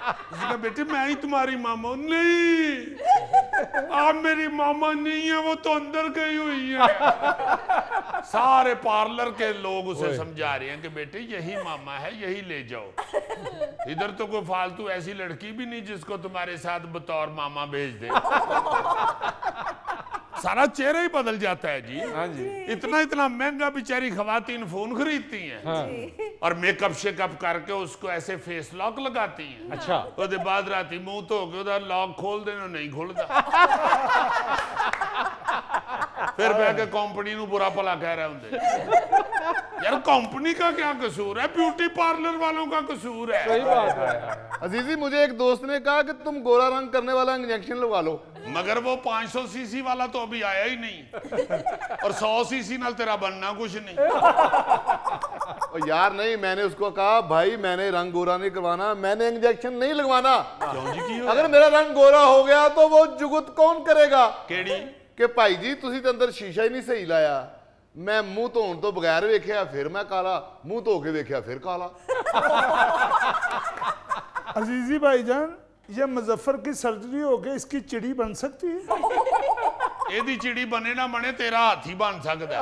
उसने कहा बेटे मैं ही तुम्हारी मामा। नहीं आप मेरी मामा नहीं है, वो तो अंदर गई हुई है। सारे पार्लर के लोग उसे समझा रहे हैं कि बेटे यही मामा है, यही ले जाओ। इधर तो कोई फालतू ऐसी लड़की भी नहीं जिसको तुम्हारे साथ बतौर मामा भेज दे। सारा चेहरा ही बदल जाता है जी। हाँ जी। इतना इतना महंगा बेचारी खवातीन फोन खरीदती हैं। हाँ। और मेकअप शेकअप करके उसको ऐसे फेस लॉक लगाती हैं। अच्छा। उसके बाद राती मुंह धो के उधर लॉक खोल देना, नहीं खुलता। फिर बह के कंपनी नू बुरा भला कह रहे होंगे। यार कंपनी का क्या कसूर है, ब्यूटी पार्लर वालों का कसूर है। सही बात है। अजीजी मुझे एक दोस्त ने कहा कि तुम गोरा रंग करने वाला इंजेक्शन लगवा लो, मगर वो 500 सीसी वाला तो अभी आया ही नहीं। और 100 सीसी नाल तेरा बनना कुछ नहीं। और यार नहीं, मैंने उसको कहा भाई मैंने रंग गोरा नहीं करवाना, मैंने इंजेक्शन नहीं लगवाना। क्यों जी की अगर मेरा रंग गोरा हो गया तो वो जुगत कौन करेगा केड़ी कि भाई जी तुसी तो अंदर शीशा ही नहीं सही लाया। मैं मुंह धोन तो बगैर वेख्या फिर मैं काला, मुंह धो के वेख्या फिर काला। अजीजी भाईजान, ये मुजफ्फर की सर्जरी हो गई, इसकी चिड़ी बन सकती है? एदी चिड़ी बने ना बने तेरा हाथी बन सकता।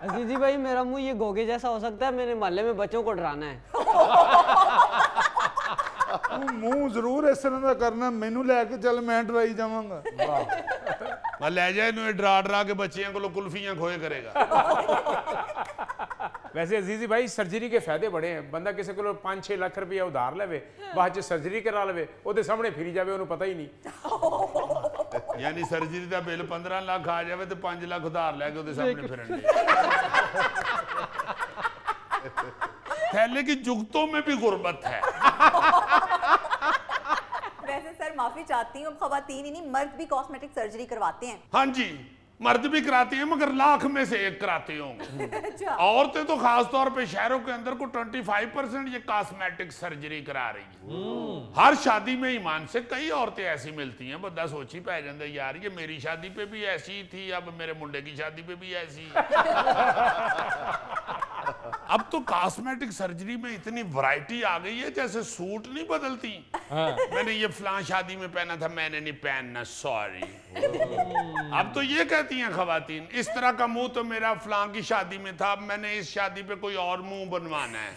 अजीजी भाई मेरा मुंह ये गोगे जैसा हो सकता है, मेरे मोहल्ले में बच्चों को डराना है। मुंह जरूर इस तरह का करना, मैनू लैके चल मैं डराई जावांगा। मैं ले जाए डरा डरा के बच्चियां को कुल्फियां खोए करेगा। वैसे अजीजी भाई सर्जरी के फायदे बड़े हैं। बंदा किसी को 5-6 लाख रुपया उधार लेवे, बाद सर्जरी करा लेवे, ओदे सामने फिरी जावे, उन्हें पता ही नहीं। यानी सर्जरी का बिल 15 लाख आ जाए तो 5 लाख उधार लैके ओदे सामने फिरन थैले की जुगतों में भी गुर्बत है। वैसे सर माफी चाहती हूँ, खवातीन ही नहीं मर्द भी कॉस्मेटिक सर्जरी करवाते हैं। हाँ जी मर्द भी कराते हैं, मगर लाख में से एक कराते होंगे। अच्छा। औरतें तो खास तौर पे शहरों के अंदर को 25% ये कॉस्मेटिक सर्जरी करा रही है। हर शादी में ईमान से कई औरतें ऐसी मिलती हैं, बंदा सोच ही पै जाता यार ये मेरी शादी पे भी ऐसी थी, अब मेरे मुंडे की शादी पे भी ऐसी। अब तो कॉस्मेटिक सर्जरी में इतनी वैरायटी आ गई है, जैसे सूट नहीं बदलती। मैंने ये फलां शादी में पहना था, मैंने नहीं पहनना, सॉरी। अब तो ये कहती हैं खवातीन, इस तरह का मुंह तो मेरा फलां की शादी में था, अब मैंने इस शादी पे कोई और मुंह बनवाना है।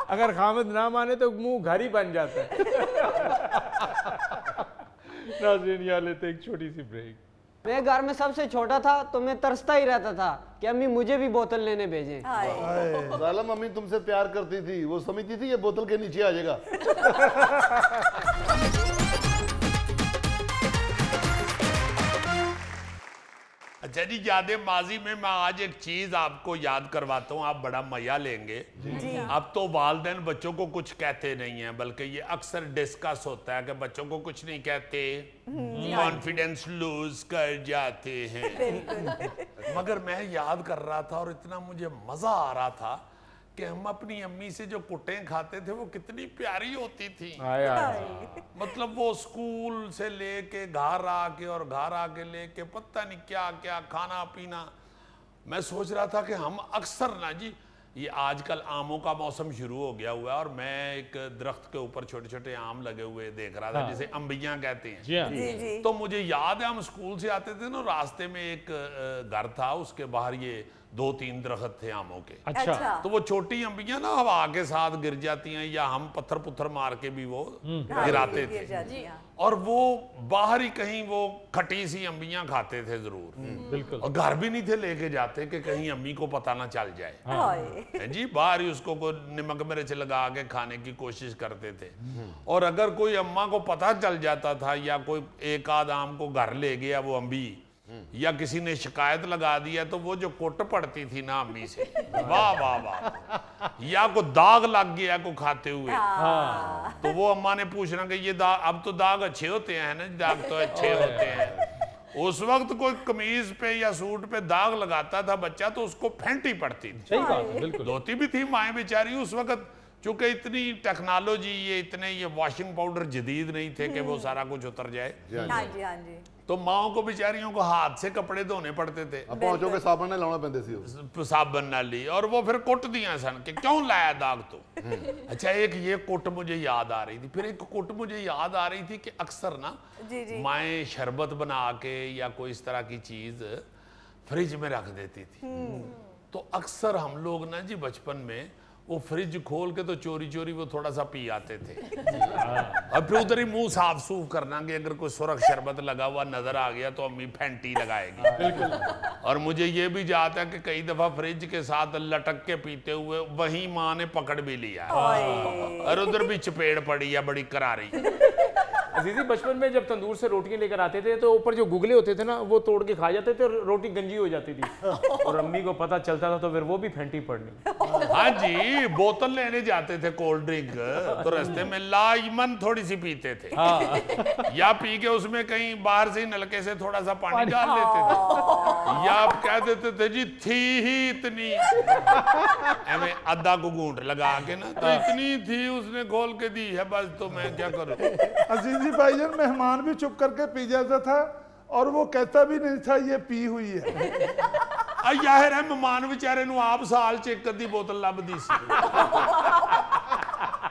अगर खामद ना माने तो मुंह घर ही बन जाता है। नाज़रीन, यहाँ लेते एक छोटी सी ब्रेक। मैं घर में सबसे छोटा था तो मैं तरसता ही रहता था कि अम्मी मुझे भी बोतल लेने भेजें। साला मम्मी तुमसे प्यार करती थी, वो समझती थी ये बोतल के नीचे आ जाएगा। अच्छा जी, यादें माजी में मैं आज एक चीज आपको याद करवाता हूँ, आप बड़ा मजा लेंगे। अब तो वालिदैन बच्चों को कुछ कहते नहीं है, बल्कि ये अक्सर डिस्कस होता है कि बच्चों को कुछ नहीं कहते, कॉन्फिडेंस लूज कर जाते हैं। मगर मैं याद कर रहा था और इतना मुझे मजा आ रहा था कि हम अपनी अम्मी से जो कुटें खाते थे वो कितनी प्यारी होती थी। मतलब वो स्कूल से लेके घर आके और घर आके लेके पता नहीं क्या क्या खाना पीना। मैं सोच रहा था कि हम अक्सर ना जी, ये आजकल आमों का मौसम शुरू हो गया हुआ है और मैं एक दरख्त के ऊपर छोटे छोटे आम लगे हुए देख रहा था, जिसे अंबियां कहते हैं। जी। तो मुझे याद है हम स्कूल से आते थे ना, रास्ते में एक घर था, उसके बाहर ये 2-3 दरख्त थे आमों के। अच्छा। तो वो छोटी अंबियां ना हवा के साथ गिर जाती हैं, या हम पत्थर पुत्थर मार के भी वो गिराते थे। और वो बाहर ही कहीं वो खटी सी अंबियां खाते थे जरूर। बिल्कुल। और घर भी नहीं थे लेके जाते कि कहीं अम्मी को पता ना चल जाए। जी, बाहर ही उसको कोई नमक मिर्च लगा के खाने की कोशिश करते थे। और अगर कोई अम्मा को पता चल जाता था या कोई एक आध आम को घर ले गया वो अम्बी, या किसी ने शिकायत लगा दिया, तो वो जो कुट पड़ती थी ना अम्मी से, वाह वाह वाह। या को दाग लग गया को खाते हुए, तो वो अम्मा ने पूछना कि ये दाग, अब तो दाग अच्छे होते हैं ना, दाग तो अच्छे होते हैं। उस वक्त कोई कमीज पे या सूट पे दाग लगाता था बच्चा तो उसको फेंटी पड़ती थी। सही बात है, बिल्कुल। धोती भी थी माएँ बेचारी उस वक्त, चूंकि इतनी टेक्नोलॉजी, ये इतने ये वॉशिंग पाउडर जदीद नहीं थे कि वो सारा कुछ उतर जाए। हाँ जी, हाँ जी। तो माओ को बेचारियों को हाथ से कपड़े धोने पड़ते थे, पहुंचो के साबन ने लाना पैंदे सी, साबन ना ली, और वो फिर कुट दिया सन कि क्यों लाया दाग तो। अच्छा, एक ये कुट मुझे याद आ रही थी, फिर एक कुट मुझे याद आ रही थी कि अक्सर ना माएँ शरबत बना के या कोई इस तरह की चीज फ्रिज में रख देती थी। तो अक्सर हम लोग ना जी बचपन में वो फ्रिज खोल के तो चोरी चोरी वो थोड़ा सा पी आते थे। और फिर उधर ही मुंह साफ सूफ करना कि अगर कोई सुरख शरबत लगा हुआ नजर आ गया तो अम्मी फेंटी लगाएगी। और मुझे ये भी याद है कि कई दफा फ्रिज के साथ लटक के पीते हुए वही माँ ने पकड़ भी लिया और उधर भी चपेट पड़ी है बड़ी करारी। अजीजी, बचपन में जब तंदूर से रोटियां लेकर आते थे तो ऊपर जो गुगले होते थे ना, वो तोड़ के खा जाते थे और रोटी गंजी हो जाती थी। और अम्मी को पता चलता था तो फिर वो भी फेंटी पड़नी। हाँ जी, बोतल लेने जाते थे कोल्ड ड्रिंक, तो रास्ते में लाइमन थोड़ी सी पीते थे। या पी के उसमें कहीं बाहर से नलके से थोड़ा सा पानी डाल लेते थे, या आप कह देते थे जी थी ही इतनी, हमें आधा को घूंट लगा के ना, तो इतनी थी उसने खोल के दी है, बस तो मैं क्या करूं। अजीजी भाईजान, मेहमान भी चुप करके पी जाता था और वो कहता भी नहीं था ये पी हुई है। यार है मेहमान बेचारे नु आप साल च एक अद्धी बोतल लभदी सी।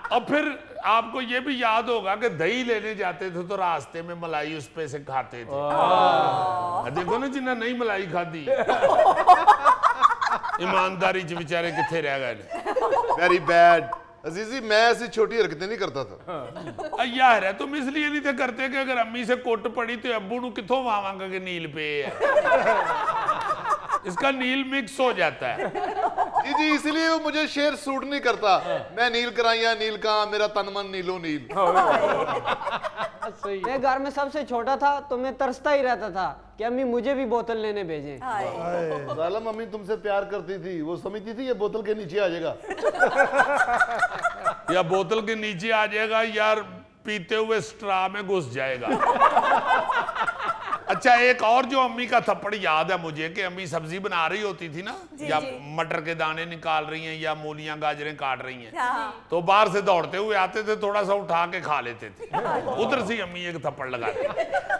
और फिर आपको ये भी याद होगा कि दही लेने जाते थे तो रास्ते में मलाई उस पे से खाते थे। देखो ना जिन्ना नहीं मलाई खादी, ईमानदारी च बेचारे किथे रह गए। Very bad. अजीजी, मैं ऐसी छोटी हरकतें नहीं करता था। यार है तुम इसलिए नहीं थे करते कि अगर अम्मी से कुट पड़ी तो अब्बू नु किथों वावांगा कि नील पे है। इसका नील मिक्स हो जाता है। जी जी, इसलिए वो मुझे शेर सूट नहीं करता। मैं नील कराइया नील का, मेरा तन मन नीलो नील। मैं घर में सबसे छोटा था तो मैं तरसता ही रहता था कि अम्मी मुझे भी बोतल लेने भेजें। साला मम्मी तुमसे प्यार करती थी, वो समझती थी ये बोतल के नीचे आ जाएगा। या बोतल के नीचे आ जाएगा यार, पीते हुए स्ट्रा में घुस जाएगा। अच्छा, एक और जो अम्मी का थप्पड़ याद है मुझे कि अम्मी सब्जी बना रही होती थी ना, या मटर के दाने निकाल रही हैं या मूलियां गाजरें काट रही हैं, तो बाहर से दौड़ते हुए आते थे, थोड़ा सा उठा के खा लेते थे। उधर से अम्मी एक थप्पड़ लगाती।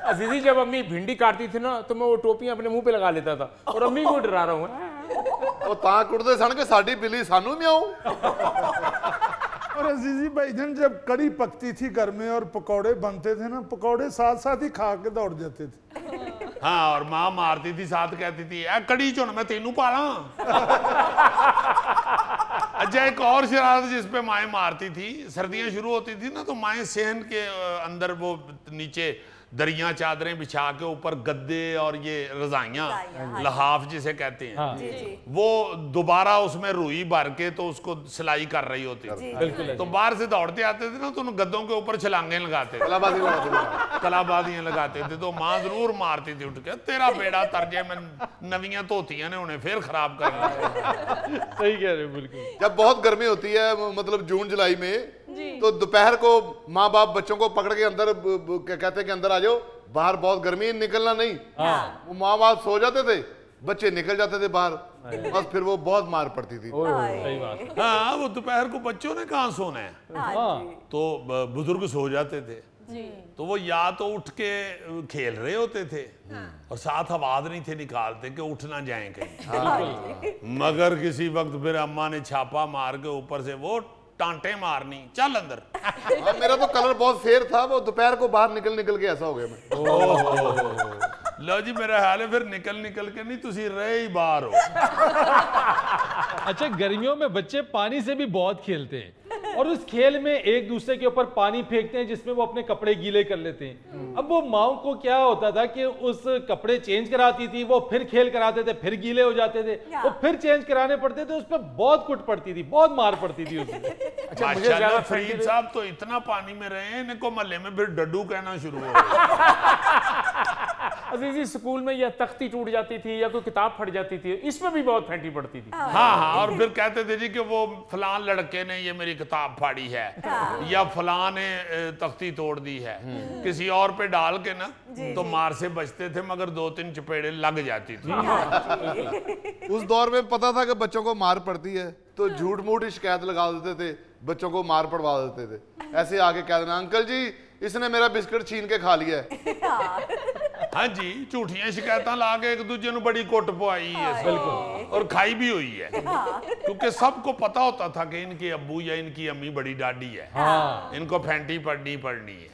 अजीजी, जब अम्मी भिंडी काटती थी ना तो मैं वो टोपियां अपने मुंह पे लगा लेता था और अम्मी को डरा रहा हूँ। ਉਹ ਤਾਂ ਕੁੱਟਦੇ ਸਨ ਕਿ ਸਾਡੀ ਬਿੱਲੀ ਸਾਨੂੰ ਮਿਆਉ। और अजीजी भाईजान जब कड़ी पकती थी घर में और पकौड़े बनते थे ना, पकौड़े साथ साथ ही खा के दौड़ जाते थे। हाँ, और माँ मारती थी, साथ कहती थी ए कड़ी चुन मैं तेनू पाला। अच्छा, एक और शरारत जिस पे माएँ मारती थी, सर्दियाँ शुरू होती थी ना तो माएँ सेहन के अंदर वो नीचे दरियां चादरें बिछा के ऊपर गद्दे और ये रजाइयाँ लहाफ जिसे कहते हैं, वो दोबारा उसमें रुई भर के तो उसको सिलाई कर रही होती थी। तो बाहर से दौड़ते आते थे ना तो उन गद्दों के ऊपर छलांगे लगाते थे, कलाबादियां लगाते थे। तो माँ जरूर मारती थी उठ के, तेरा बेड़ा तरजे में नवियां धोतियां ने उन्हें फिर खराब कर दिया। सही कह रहे हो बिल्कुल। जब बहुत गर्मी होती है मतलब जून जुलाई में, तो दोपहर को माँ बाप बच्चों को पकड़ के अंदर कहते हैं कि अंदर आ जाओ, बाहर बहुत गर्मी है, निकलना नहीं। वो माँ बाप सो जाते थे, बच्चे निकल जाते थे बाहर, बस फिर वो बहुत मार पड़ती थी। सही बात। हाँ, वो दोपहर को बच्चों ने कहाँ सोना है, तो बुजुर्ग सो जाते थे। तो वो या तो उठ के खेल रहे होते थे और साथ आवाज नहीं थे निकालते कि उठ ना जाए कहीं। मगर किसी वक्त फिर अम्मा ने छापा मार के ऊपर से वो टांटे मारनी, चल अंदर। हाँ, मेरा तो कलर बहुत फेयर था, वो दोपहर को बाहर निकल के ऐसा हो गया मैं। लो जी, मेरा हाल है फिर निकल के नहीं, तुसी रहे ही बाहर हो। अच्छा, गर्मियों में बच्चे पानी से भी बहुत खेलते हैं और उस खेल में एक दूसरे के ऊपर पानी फेंकते हैं जिसमें वो अपने कपड़े गीले कर लेते हैं। अब वो माओ को क्या होता था कि उस कपड़े चेंज कराती थी, वो फिर खेल कराते थे, फिर गीले हो जाते थे, वो फिर चेंज कराने पड़ते थे, उस पर बहुत कुट पड़ती थी, बहुत मार पड़ती थी उसमें। अच्छा, माशाल्लाह फरीद साहब तो इतना पानी में रहे हैं, इनको मोहल्ले में फिर डड्डू कहना शुरू हो गया। अजीजी, स्कूल में या तख्ती टूट जाती थी या कोई किताब फट जाती थी, इसमें भी बहुत फेंटी पड़ती थी। हाँ, और फिर कहते थे जी कि वो फलान लड़के ने ये मेरी किताब फाड़ी है, या फलान ने तख्ती तोड़ दी है, किसी और पे डाल के ना तो मार से बचते थे, मगर 2-3 चपेड़े लग जाती थी। उस दौर में पता था कि बच्चों को मार पड़ती है, तो झूठ मूठ शिकायत लगा देते थे, बच्चों को मार पड़वा देते थे। ऐसे आके कह देना, अंकल जी इसने मेरा बिस्किट छीन के खा लिया है। हाँ जी, झूठियां शिकायत ला के एक दूजे ਨੂੰ बड़ी कुट पवाई है, बिल्कुल, और खाई भी हुई है। क्योंकि सबको पता होता था कि इनके अब्बू या इनकी अम्मी बड़ी डाडी है, इनको फेंटी पड़नी है।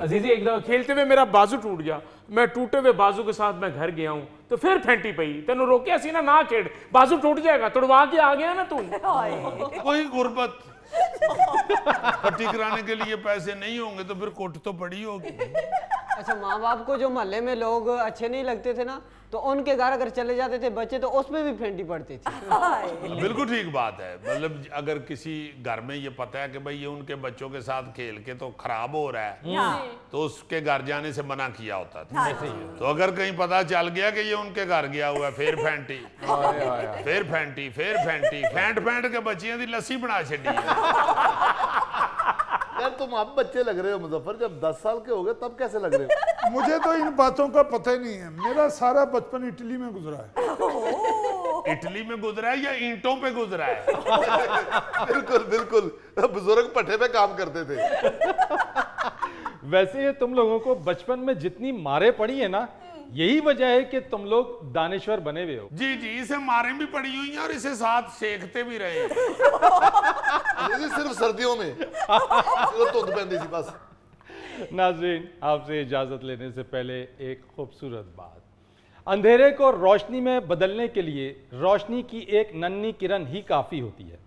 अजीजी, एक दफा खेलते हुए मेरा बाजू टूट गया, मैं टूटे हुए बाजू के साथ मैं घर गया हूँ, तो फिर फेंटी पई, तेन रोकिया सी ना खेड़, बाजू टूट जाएगा, तुड़वा के आ गया ना तू। कोई गुर्बत, पट्टी कराने के लिए पैसे नहीं होंगे तो फिर कोट तो पड़ी होगी। अच्छा, माँ बाप को जो मोहल्ले में लोग अच्छे नहीं लगते थे ना, तो उनके घर अगर चले जाते थे बच्चे, तो उसमें भी फेंटी पड़ती थी। बिल्कुल ठीक बात है। मतलब अगर किसी घर में ये पता है कि भाई ये उनके बच्चों के साथ खेल के तो खराब हो रहा है, तो उसके घर जाने से मना किया होता था। तो अगर कहीं पता चल गया कि ये उनके घर गया हुआ है, फिर फेंटी, फिर फेंटी, फिर फेंटी, फेंट के बच्चियों की लस्सी बना छड़ी है। यार तुम अब बच्चे लग रहे हो मुजफ्फर, जब 10 साल के हो गए तब कैसे लग रहे हो? मुझे तो इन बातों का पता ही नहीं है, मेरा सारा बचपन इटली में गुजरा है। इटली में गुजरा है या ईंटों पे गुजरा है? बिल्कुल बिल्कुल, बुजुर्ग पट्टे पे काम करते थे। वैसे ये तुम लोगों को बचपन में जितनी मारे पड़ी है ना, यही वजह है कि तुम लोग दानिश्वर बने हुए हो। जी जी, इसे मारे भी पड़ी हुई हैं और इसे साथ सेकते भी रहे हैं। सिर्फ सर्दियों में धुंध पैंदी सी बस। नाज़रीन, आपसे इजाजत लेने से पहले एक खूबसूरत बात, अंधेरे को रोशनी में बदलने के लिए रोशनी की एक नन्ही किरण ही काफी होती है।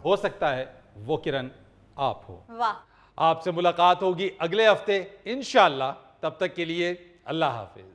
हो सकता है वो किरण आप हो। वाह। आपसे मुलाकात होगी अगले हफ्ते इंशाअल्लाह। तब तक के लिए अल्लाह हाफिज।